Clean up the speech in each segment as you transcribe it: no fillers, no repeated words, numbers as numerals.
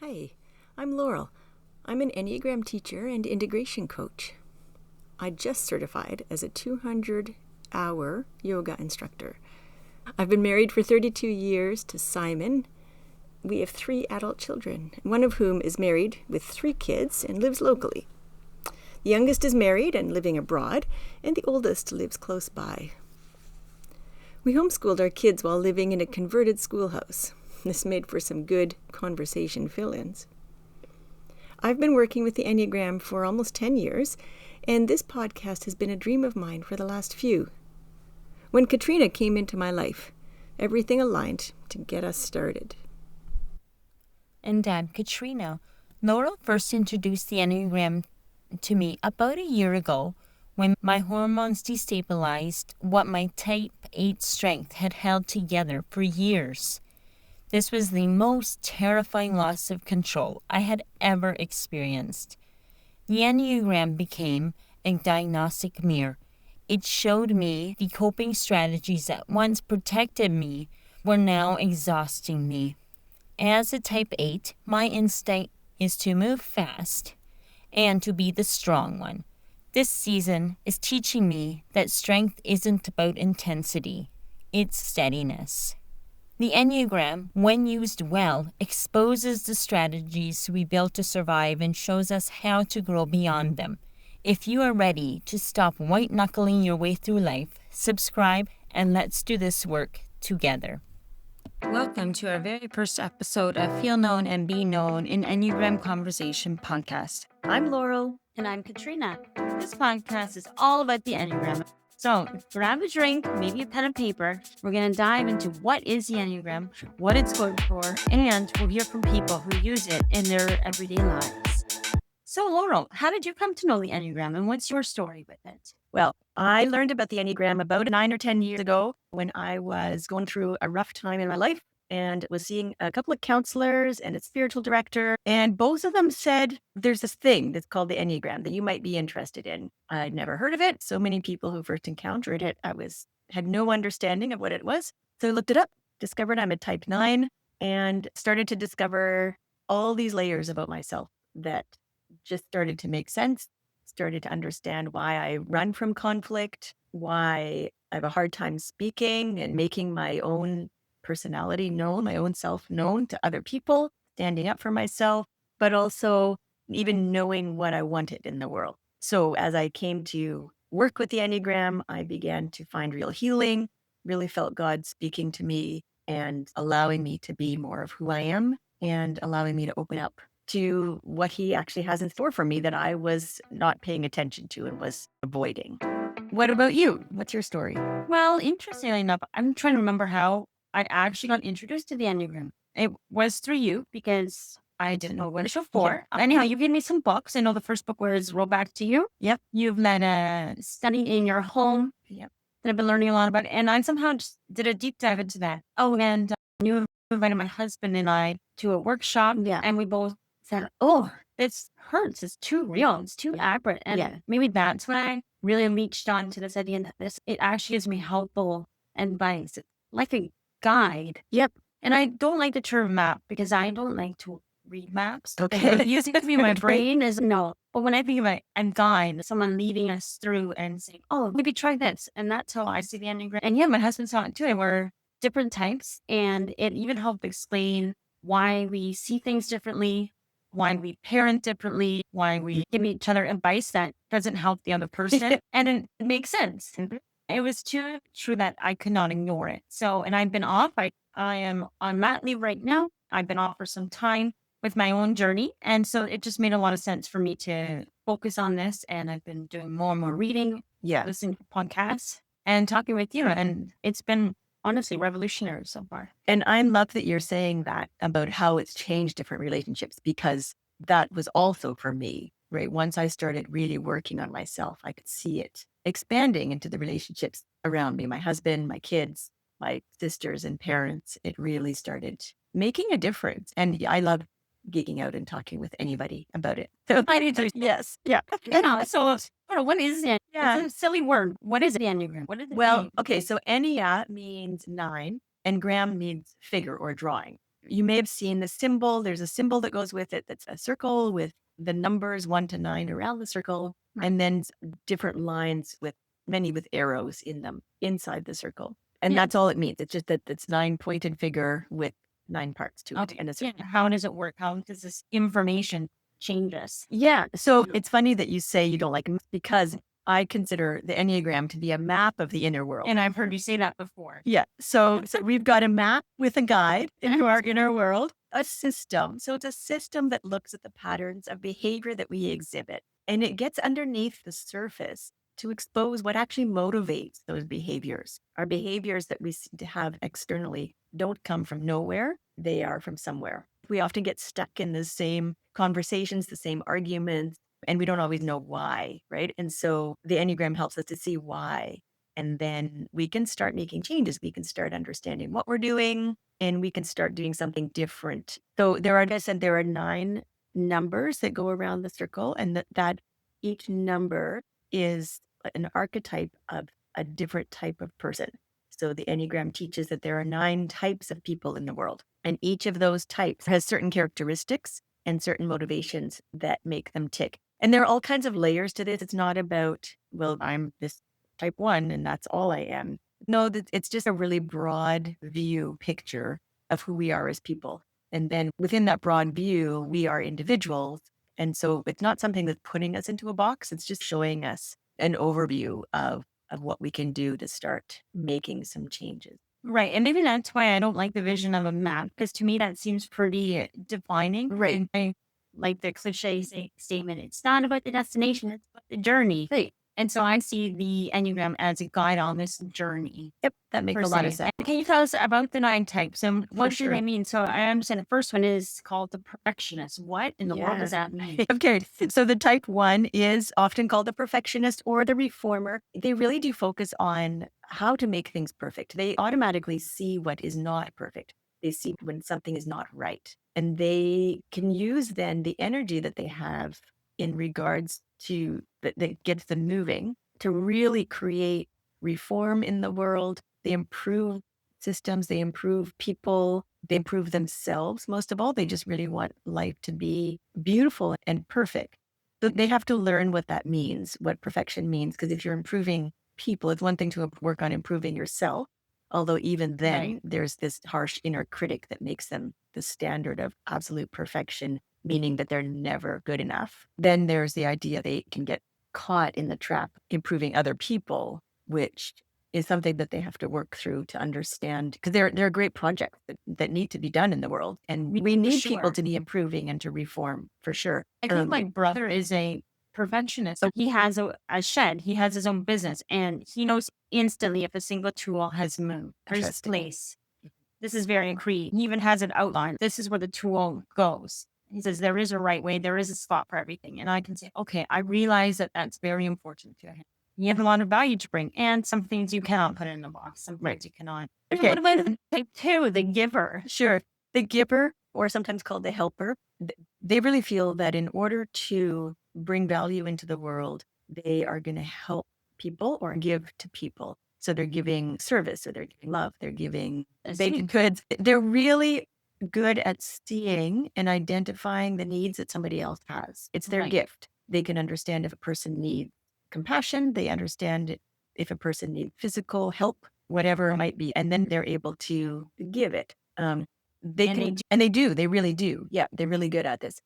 Hi, I'm Laurel. I'm an Enneagram teacher and integration coach. I just certified as a 200-hour yoga instructor. I've been married for 32 years to Simon. We have 3 adult children, one of whom is married with 3 kids and lives locally. The youngest is married and living abroad, and the oldest lives close by. We homeschooled our kids while living in a converted schoolhouse. This made for some good conversation fill-ins. I've been working with the Enneagram for almost 10 years, and this podcast has been a dream of mine for the last few. When Katrina came into my life, everything aligned to get us started. And I'm Katrina. Laurel first introduced the Enneagram to me about a year ago when my hormones destabilized what my type 8 strength had held together for years. This was the most terrifying loss of control I had ever experienced. The Enneagram became a diagnostic mirror. It showed me the coping strategies that once protected me were now exhausting me. As a type 8, my instinct is to move fast and to be the strong one. This season is teaching me that strength isn't about intensity, it's steadiness. The Enneagram, when used well, exposes the strategies we built to survive and shows us how to grow beyond them. If you are ready to stop white-knuckling your way through life, subscribe and let's do this work together. Welcome to our very first episode of Feel Known and Be Known in Enneagram Conversation podcast. I'm Laurel. And I'm Katrina. This podcast is all about the Enneagram. So grab a drink, maybe a pen and paper. We're going to dive into what is the Enneagram, what it's good for, and we'll hear from people who use it in their everyday lives. So Laurel, how did you come to know the Enneagram and what's your story with it? Well, I learned about the Enneagram about 9 or 10 years ago when I was going through a rough time in my life and was seeing a couple of counselors and a spiritual director. And both of them said, there's this thing that's called the Enneagram that you might be interested in. I'd never heard of it. So many people who first encountered it, had no understanding of what it was. So I looked it up, discovered I'm a type 9, and started to discover all these layers about myself that just started to make sense. Started to understand why I run from conflict, why I have a hard time speaking and making my own personality known, my own self known to other people, standing up for myself, but also even knowing what I wanted in the world. So as I came to work with the Enneagram, I began to find real healing, really felt God speaking to me and allowing me to be more of who I am and allowing me to open up to what he actually has in store for me that I was not paying attention to and was avoiding. What about you? What's your story? Well, interestingly enough, I'm trying to remember how I actually got introduced to the Enneagram. It was through you because I didn't know what it was for. Anyhow, you gave me some books. I know the first book was Roll Back to You. Yep. You've led a study in your home. Yep. That I've been learning a lot about. And I somehow just did a deep dive into that. Oh, and you invited my husband and I to a workshop. Yeah. And we both said, oh, this hurts. It's too real. It's too accurate. And maybe that's when I really reached on to this idea that it actually gives me helpful advice, like a guide. Yep. And I don't like the term map because I don't like to read maps. Okay. Using it to be my brain is no. But when I think about a guide, someone leading us through and saying, oh, maybe try this. And that's how I see the Enneagram. And yeah, my husband saw it too. And we're different types. And it even helped explain why we see things differently, why we parent differently, why we give each other advice that doesn't help the other person. And it makes sense. It was too true that I could not ignore it. So, and I've been off. I am on mat leave right now. I've been off for some time with my own journey. And so it just made a lot of sense for me to focus on this. And I've been doing more and more reading, listening to podcasts and talking with you. And it's been honestly revolutionary so far. And I love that you're saying that about how it's changed different relationships, because that was also for me, right? Once I started really working on myself, I could see it expanding into the relationships around me, my husband, my kids, my sisters and parents. It really started making a difference. And I love geeking out and talking with anybody about it. So I need to. yes. Yeah. So what is it? Yeah. It's a silly word. What is the Enneagram? What is it? Well, okay. So Ennea means 9 and gram means figure or drawing. You may have seen the symbol. There's a symbol that goes with it that's a circle with the numbers 1 to 9 around the circle, and then different lines with many with arrows in them inside the circle. And that's all it means. It's just that it's 9-pointed figure with 9 parts to it. Okay. And it's How does it work? How does this information change us? yeah. So it's funny that you say you don't like them because I consider the Enneagram to be a map of the inner world. And I've heard you say that before. Yeah. So we've got a map with a guide into our inner world, a system. So it's a system that looks at the patterns of behavior that we exhibit, and it gets underneath the surface to expose what actually motivates those behaviors. Our behaviors that we seem to have externally don't come from nowhere. They are from somewhere. We often get stuck in the same conversations, the same arguments, and we don't always know why, right? And so the Enneagram helps us to see why. And then we can start making changes. We can start understanding what we're doing, and we can start doing something different. So there are, like I said, there are 9 numbers that go around the circle, and that each number is an archetype of a different type of person. So the Enneagram teaches that there are 9 types of people in the world, and each of those types has certain characteristics and certain motivations that make them tick. And there are all kinds of layers to this. It's not about, well, I'm this type 1 and that's all I am. No, it's just a really broad view picture of who we are as people. And then within that broad view, we are individuals. And so it's not something that's putting us into a box. It's just showing us an overview of what we can do to start making some changes. Right. And maybe that's why I don't like the vision of a map, because to me that seems pretty defining. Right. And I like the cliche statement, it's not about the destination, it's about the journey. Right. And so I see the Enneagram as a guide on this journey. Yep. That makes a lot of sense. And can you tell us about the 9 types and what do sure. they mean? So I understand the first one is called the perfectionist. What in the world does that mean? Okay. So the type 1 is often called the perfectionist or the reformer. They really do focus on how to make things perfect. They automatically see what is not perfect. They see when something is not right. And they can use then the energy that they have in regards to that gets them moving to really create reform in the world. They improve systems, they improve people, they improve themselves. Most of all, they just really want life to be beautiful and perfect. So they have to learn what that means, what perfection means. Because if you're improving people, it's one thing to work on improving yourself. Although even then, there's this harsh inner critic that makes them the standard of absolute perfection, meaning that they're never good enough. Then there's the idea they can get caught in the trap improving other people, which is something that they have to work through to understand, because there are great projects that need to be done in the world. And we need people to be improving and to reform for sure. I think my brother is a perfectionist. So he has a shed, he has his own business, and he knows instantly if a single tool has moved or his place. This is very concrete. He even has an outline. This is where the tool goes. He says there is a right way, there is a spot for everything. And I can say, okay, I realize that that's very important to him. You have a lot of value to bring, and some things you cannot put in a box, some things you cannot. Okay. What about type 2, the giver? Sure. The giver, or sometimes called the helper, they really feel that in order to bring value into the world, they are going to help people or give to people. So they're giving service, or they're giving love, they're giving baked goods. They're really good at seeing and identifying the needs that somebody else has. It's their gift. They can understand if a person needs compassion, they understand if a person needs physical help, whatever it might be, and then they're able to give it. They really do. Yeah, they're really good at this.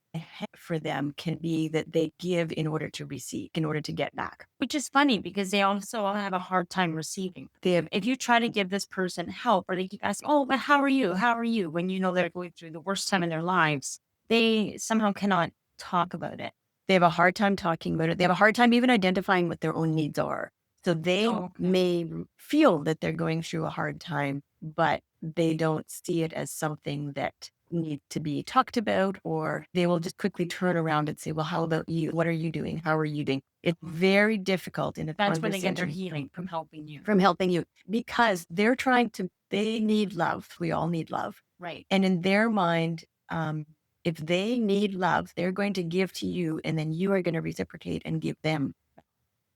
For them can be that they give in order to receive, in order to get back. Which is funny because they also have a hard time receiving. If you try to give this person help, or they keep asking, oh, but how are you? How are you? When you know they're going through the worst time in their lives, they somehow cannot talk about it. They have a hard time talking about it. They have a hard time even identifying what their own needs are. So they may feel that they're going through a hard time, but they don't see it as something that needs to be talked about, or they will just quickly turn around and say, well, how about you? What are you doing? How are you doing? It's very difficult in a That's when they get their healing from helping you. Because they need love. We all need love. Right. And in their mind, if they need love, they're going to give to you, and then you are going to reciprocate and give them.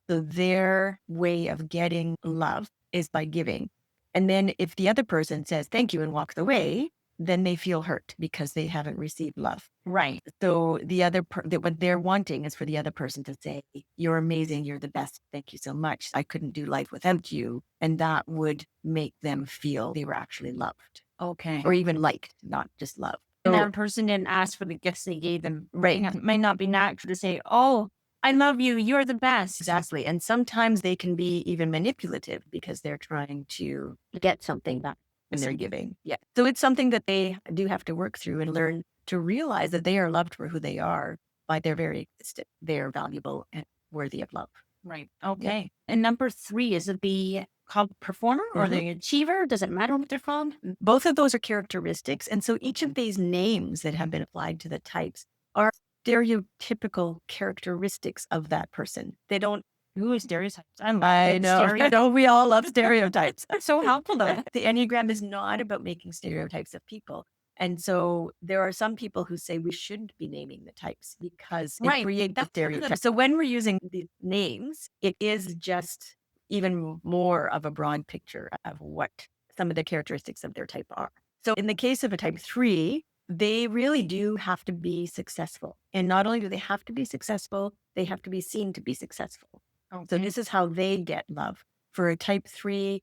So their way of getting love is by giving. And then if the other person says thank you and walks away, then they feel hurt because they haven't received love. Right. So what they're wanting is for the other person to say, "You're amazing. You're the best. Thank you so much. I couldn't do life without you." And that would make them feel they were actually loved Okay. or even liked, not just loved. And So, that person didn't ask for the gifts they gave them. right. It might not be natural to say, "Oh, I love you. You're the best." Exactly. And sometimes they can be even manipulative because they're trying to get something back when they're giving. Yeah. So it's something that they do have to work through and learn to realize that they are loved for who they are by their very existence. They are valuable and worthy of love. Right. Okay. And number 3, is it the called performer or the achiever? Does it matter what they're called? Both of those are characteristics. And so each of these names that have been applied to the types are stereotypical characteristics of that person. They don't. Ooh, stereotypes. I know. I know we all love stereotypes. That's so helpful though. The Enneagram is not about making stereotypes of people. And so there are some people who say we shouldn't be naming the types because it creates the stereotype. So when we're using these names, it is just even more of a broad picture of what some of the characteristics of their type are. So in the case of a type 3, they really do have to be successful. And not only do they have to be successful, they have to be seen to be successful. So this is how they get love. For a type 3,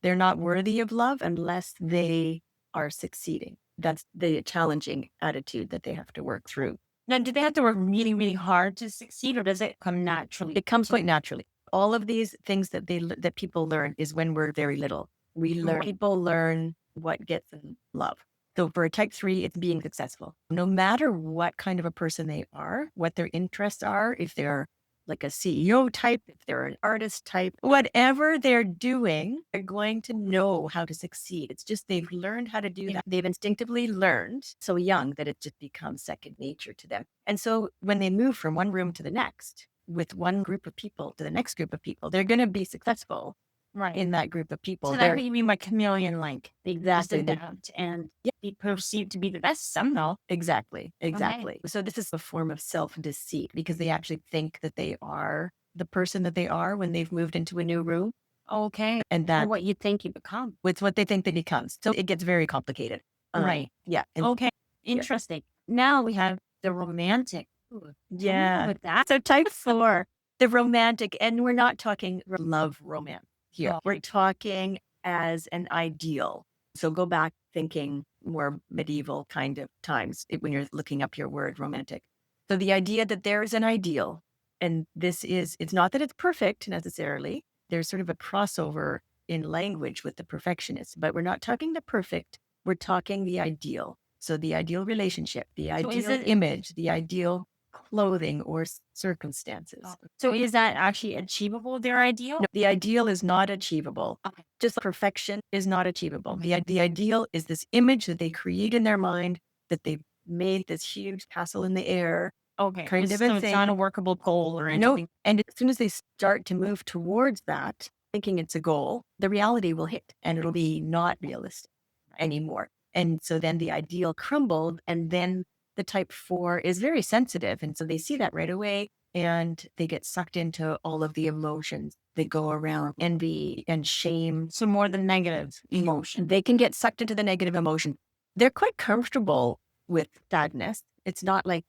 they're not worthy of love unless they are succeeding. That's the challenging attitude that they have to work through. Now, do they have to work really, really hard to succeed, or does it come naturally? It comes quite naturally. All of these things that that people learn is when we're very little. People learn what gets them love. So for a type 3, it's being successful. No matter what kind of a person they are, what their interests are, if they're like a CEO type, if they're an artist type, whatever they're doing, they're going to know how to succeed. It's just they've learned how to do that. They've instinctively learned so young that it just becomes second nature to them. And so when they move from one room to the next, with one group of people to the next group of people, they're going to be successful in that group of people. So that's what you mean by chameleon-like. Exactly. Adapt and be perceived to be the best somehow. Exactly. So this is a form of self-deceit because they actually think that they are the person that they are when they've moved into a new room. Okay. And that's what you think you become. It's what they think they become. So it gets very complicated. Right. Yeah. Okay. Interesting. Now we have the romantic. Yeah. With that. So type 4, the romantic, and we're not talking love romance here. Oh. We're talking as an ideal. So go back thinking more medieval kind of times when you're looking up your word romantic. So the idea that there is an ideal, and it's not that it's perfect necessarily. There's sort of a crossover in language with the perfectionist, but we're not talking the perfect. We're talking the ideal. So the ideal relationship, the ideal image, the ideal clothing or circumstances. So is that actually achievable, their ideal? No, the ideal is not achievable. Okay. Just like perfection is not achievable. The ideal is this image that they create in their mind, that they've made this huge castle in the air. Okay. Kind of So it's not a workable goal or anything. No. And as soon as they start to move towards that, thinking it's a goal, the reality will hit and it'll be not realistic anymore. And so then the ideal crumbled, and then the type 4 is very sensitive. And so they see that right away and they get sucked into all of the emotions that go around envy and shame. So more the negative emotion. They can get sucked into the negative emotion. They're quite comfortable with sadness. It's not like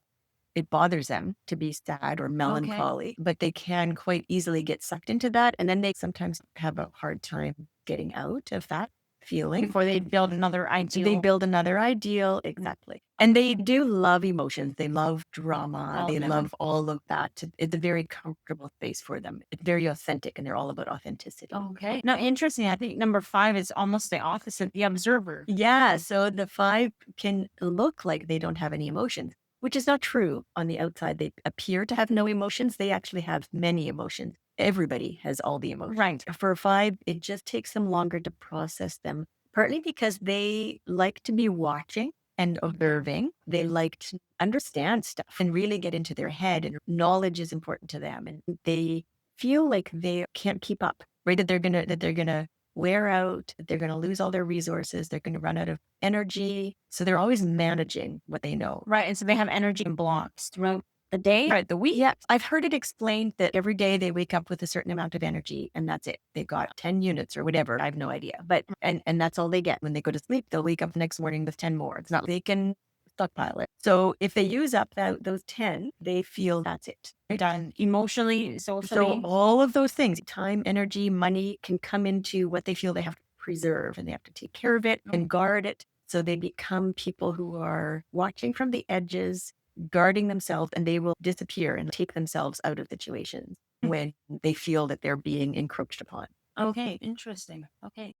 it bothers them to be sad or melancholy, but they can quite easily get sucked into that. And then they sometimes have a hard time getting out of that feeling. Before they build another ideal. They build another ideal. Exactly. And they do love emotions. They love drama. They love all of that. It's a very comfortable space for them. It's very authentic, and they're all about authenticity. Okay. Now, interesting. I think number 5 is almost the opposite, the observer. Yeah. So the 5 can look like they don't have any emotions, which is not true. On the outside, they appear to have no emotions. They actually have many emotions. Everybody has all the emotions. Right. For a 5, it just takes them longer to process them, partly because they like to be watching and observing. They like to understand stuff and really get into their head, and knowledge is important to them. And they feel like they can't keep up, right? That they're gonna wear out, that they're gonna lose all their resources, they're gonna run out of energy. So they're always managing what they know. Right. And so they have energy blocks throughout the day or Yeah. the week? Yeah, I've heard it explained that every day they wake up with a certain amount of energy and that's it. They've got 10 units or whatever. I have no idea. But and that's all they get. When they go to sleep, they'll wake up the next morning with 10 more. It's not like they can stockpile it. So if they use up those 10, they feel that's it. Right? Done emotionally, So socially. all of those things, time, energy, money, can come into what they feel they have to preserve, and they have to take care of it and guard it. So they become people who are watching from the edges, guarding themselves, and they will disappear and take themselves out of situations when they feel that they're being encroached upon. Okay, interesting. Okay.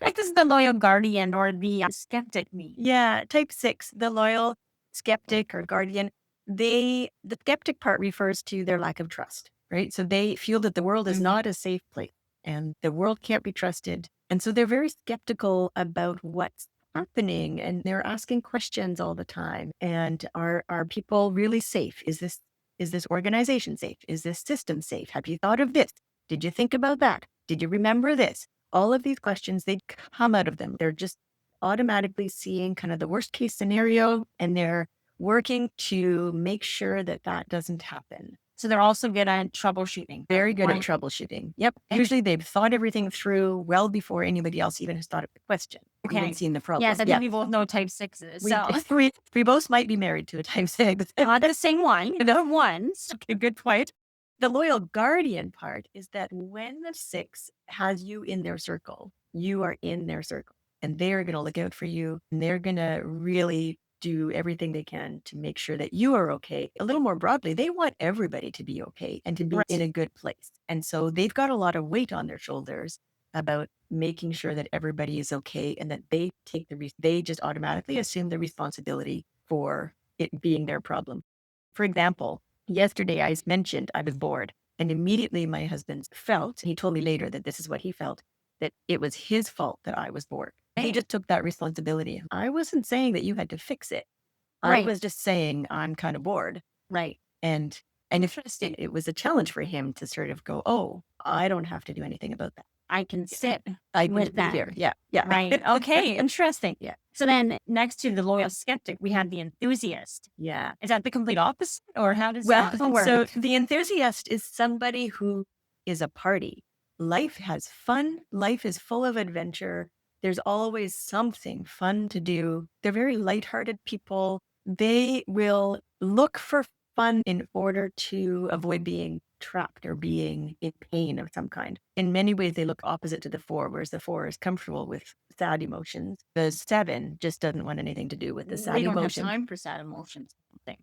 Like this is the loyal guardian or the skeptic me. Yeah, type 6, the loyal skeptic or guardian, the skeptic part refers to their lack of trust, right? So they feel that the world is not a safe place and the world can't be trusted. And so they're very skeptical about what's happening, and they're asking questions all the time. And are people really safe? Is this organization safe? Is this system safe? Have you thought of this? Did you think about that? Did you remember this? All of these questions, they come out of them. They're just automatically seeing kind of the worst case scenario, and they're working to make sure that that doesn't happen. So they're also good at troubleshooting. Very good at Right. troubleshooting. Yep. Usually they've thought everything through well before anybody else even has thought of the question. Okay. Even seen the problem. Yes, I think we both know type sixes. We, So we both might be married to a type 6. not the same one, the ones. Okay, good point. The loyal guardian part is that when the 6 has you in their circle, you are in their circle, and they're going to look out for you, and they're going to really do everything they can to make sure that you are okay. A little more broadly, they want everybody to be okay and to be in a good place. And so they've got a lot of weight on their shoulders about making sure that everybody is okay, and that they take they just automatically assume the responsibility for it being their problem. For example, yesterday I mentioned I was bored, and immediately my husband felt, he told me later that this is what he felt, that it was his fault that I was bored. He just took that responsibility. I wasn't saying that you had to fix it. I Right. was just saying I'm kind of bored. Right. And if it was a challenge for him to sort of go, oh, I don't have to do anything about that. I can sit I with can be that. here. Yeah. Yeah. Right. Okay. Interesting. Yeah. So then next to the loyal skeptic, we have the enthusiast. Yeah. Is that the complete opposite, or how does Well, that work? so the enthusiast is somebody who is a party. Life has fun. Life is full of adventure. There's always something fun to do. They're very lighthearted people. They will look for fun in order to avoid being trapped or being in pain of some kind. In many ways, they look opposite to the 4, whereas the 4 is comfortable with sad emotions. The 7 just doesn't want anything to do with the sad they don't emotion. have time for sad emotions.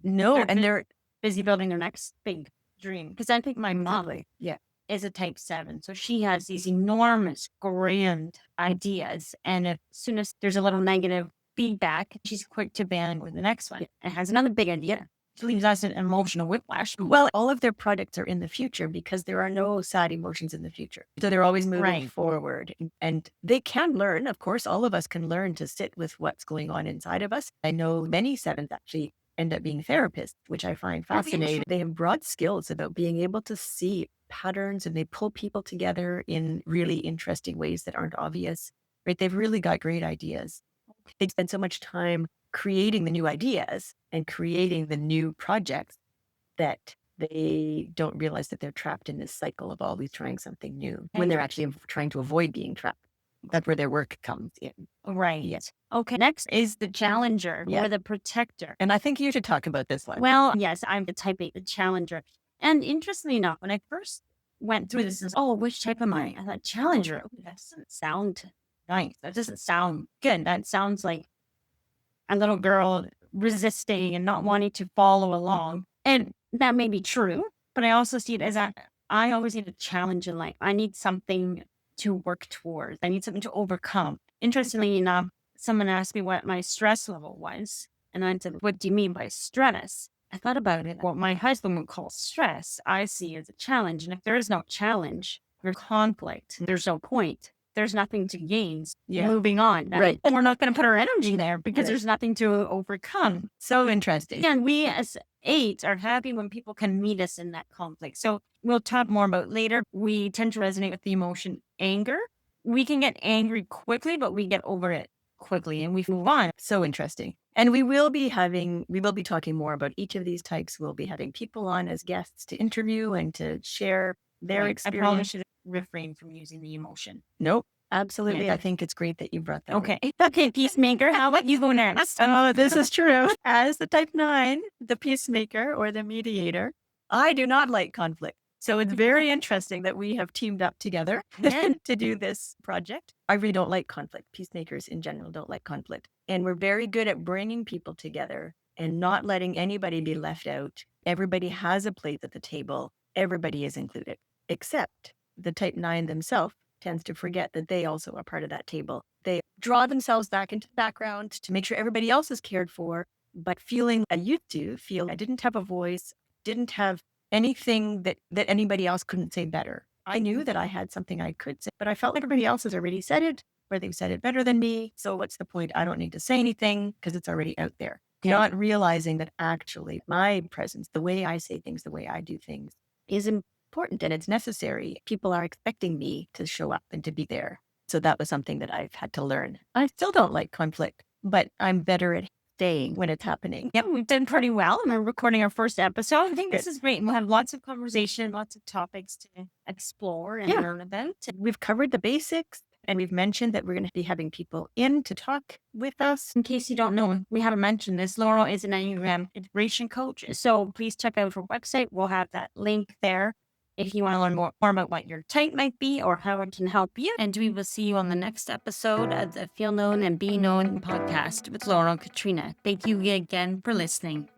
No, They're and they're busy building their next big dream. Because I think my mom yeah. is a type 7. So she has these enormous, grand ideas. And as soon as there's a little negative feedback, she's quick to ban with the next one. And has another big idea. She leaves us an emotional whiplash. Well, all of their products are in the future because there are no sad emotions in the future. So they're always moving forward, and they can learn. Of course, all of us can learn to sit with what's going on inside of us. I know many 7s actually end up being therapists, which I find fascinating. They have broad skills about being able to see patterns, and they pull people together in really interesting ways that aren't obvious, right? They've really got great ideas. They spend so much time creating the new ideas and creating the new projects that they don't realize that they're trapped in this cycle of always trying something new when they're actually trying to avoid being trapped. That's where their work comes in. Right. Yes. Okay. Next is the challenger Yeah. or the protector. And I think you should talk about this one. Well, yes, I'm the type 8, the challenger. And interestingly enough, when I first went through this, which type am I? I thought challenger. Ooh, that doesn't sound nice. That doesn't sound good. That sounds like a little girl resisting and not wanting to follow along. And that may be true, but I also see it as I always need a challenge in life. I need something to work towards. I need something to overcome. Interestingly enough, someone asked me what my stress level was. And I said, what do you mean by stress? I thought about it. What my husband would call stress, I see as a challenge. And if there is no challenge, there's conflict. There's no point. There's nothing to gain. Moving on. Right. And we're not going to put our energy there because there's nothing to overcome. So interesting. Again, we as 8 are happy when people can meet us in that conflict. So we'll talk more about later. We tend to resonate with the emotion anger. We can get angry quickly, but we get over it quickly and we move on. So interesting. And we will be talking more about each of these types. We'll be having people on as guests to interview and to share their I probably experience. should refrain from using the emotion. Nope. Absolutely. Yeah. I think it's great that you brought that. Okay. Okay, peacemaker, how about you go next? Oh, this is true. As the type 9, the peacemaker or the mediator, I do not like conflict. So it's very interesting that we have teamed up together to do this project. I really don't like conflict. Peacemakers in general don't like conflict. And we're very good at bringing people together and not letting anybody be left out. Everybody has a place at the table. Everybody is included, except the type 9 themselves tends to forget that they also are part of that table. They draw themselves back into the background to make sure everybody else is cared for, but feeling I used to feel I didn't have a voice, didn't have anything that anybody else couldn't say better. I knew that I had something I could say, but I felt like everybody else has already said it, or they've said it better than me. So what's the point? I don't need to say anything because it's already out there. Not realizing that actually my presence, the way I say things, the way I do things is important and it's necessary. People are expecting me to show up and to be there. So that was something that I've had to learn. I still don't like conflict, but I'm better at staying when it's happening. Yep, we've done pretty well. And we're recording our first episode. I think this is great. And we'll have lots of conversation, lots of topics to explore and learn about. We've covered the basics and we've mentioned that we're going to be having people in to talk with us. In case you don't know, we haven't mentioned this. Laurel is an Enneagram integration coach. So please check out her website. We'll have that link there if you want to learn more about what your type might be or how it can help you. And we will see you on the next episode of the Feel Known and Be Known podcast with Laurel and Katrina. Thank you again for listening.